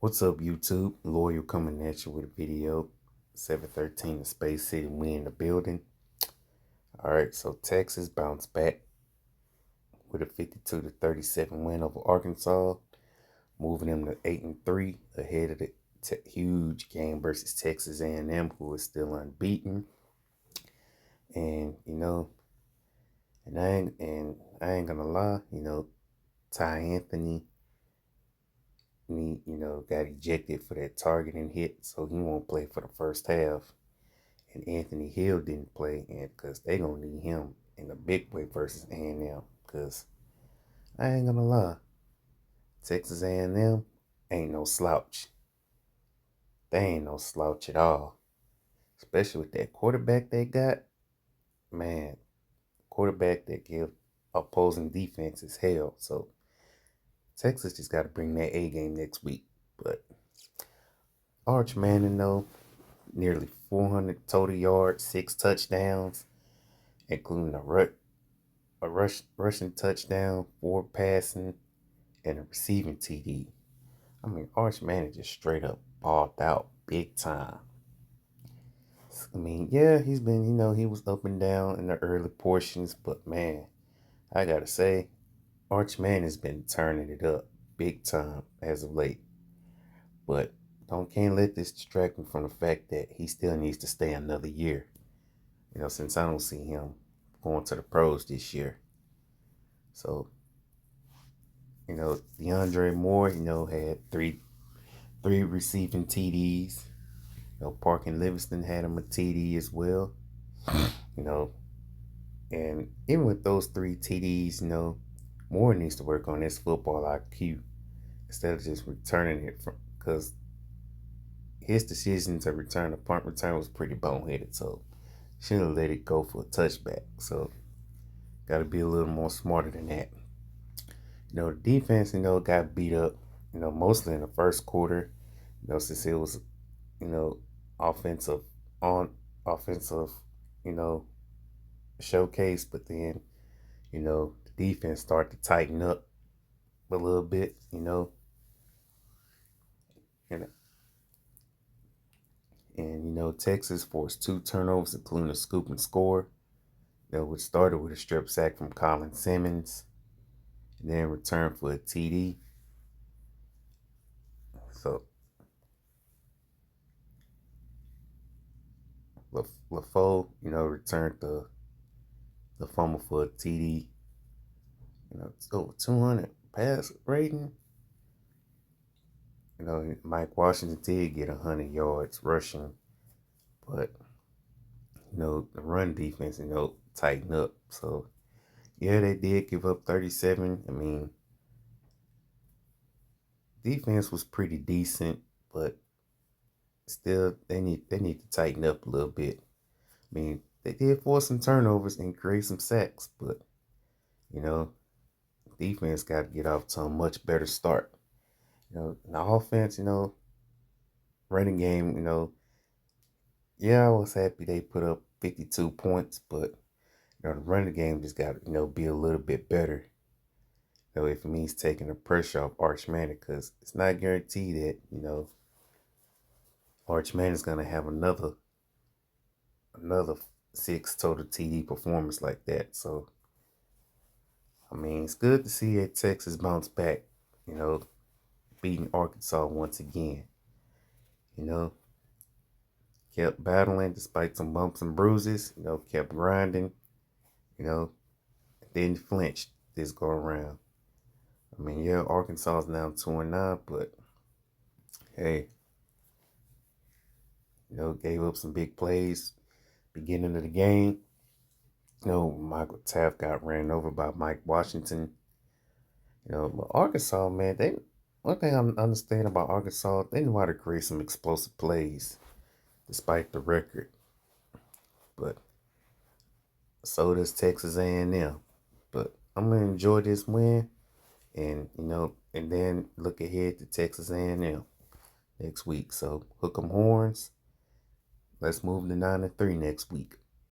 What's up, YouTube? Loyal coming at you with a video. 713 the Space City, we in the building. All right, so Texas bounced back with a 52-37 win over Arkansas, moving them to 8-3 ahead of the huge game versus Texas A&M, who is still unbeaten. And I ain't gonna lie, Ty Anthony got ejected for that targeting hit, so he won't play for the first half. And Anthony Hill didn't play, and because they gonna need him in a big way versus A&M. Because I ain't gonna lie, Texas A&M ain't no slouch. They ain't no slouch at all. Especially with that quarterback they got, man. Quarterback that give opposing defenses hell. So Texas just got to bring that A game next week. But Arch Manning though, nearly 400 total yards, 6 touchdowns, including a rushing touchdown, 4 passing, and a receiving TD. I mean, Arch Manning just straight up balled out big time. I mean, yeah, he's been, he was up and down in the early portions, but man, I gotta say, Arch Manning has been turning it up big time as of late. But can't let this distract him from the fact that he still needs to stay another year. Since I don't see him going to the pros this year. So DeAndre Moore, had three receiving TDs. Parkin Livingston had him a TD as well. You know, and even with those 3 TDs, Moore needs to work on his football IQ instead of just returning it from, because his decision to return the punt return was pretty boneheaded. So shouldn't have let it go for a touchback. So got to be a little more smarter than that. The defense, got beat up, mostly in the first quarter, since it was, you know, offensive on offensive, you know, showcase, but then, the defense started to tighten up a little bit, and Texas forced 2 turnovers, including a scoop and score. Which started with a strip sack from Colin Simmons, and then returned for a TD. So LaFoe, returned the fumble for a TD. It's over 200 pass rating. Mike Washington did get 100 yards rushing, but the run defense, tighten up. So yeah, they did give up 37. I mean, defense was pretty decent, but still they need to tighten up a little bit. I mean, they did force some turnovers and create some sacks, but you know, defense got to get off to a much better start. The offense, running game, yeah, I was happy they put up 52 points, but the running game just got to, be a little bit better. If it means taking the pressure off Arch Manning, because it's not guaranteed that, Arch Manning's gonna have another 6 total TD performance like that. So I mean, it's good to see that Texas bounce back, you know, beating Arkansas once again. You know, kept battling despite some bumps and bruises, kept grinding, you know, didn't flinch this go around. I mean, yeah, Arkansas is now 2-9, but hey, gave up some big plays beginning of the game. Michael Taft got ran over by Mike Washington. But Arkansas, man, one thing I understand about Arkansas, they know how to create some explosive plays despite the record. But so does Texas A&M. But I'm gonna enjoy this win, and and then look ahead to Texas A&M next week. So hook 'em horns. Let's move to 9-3 next week.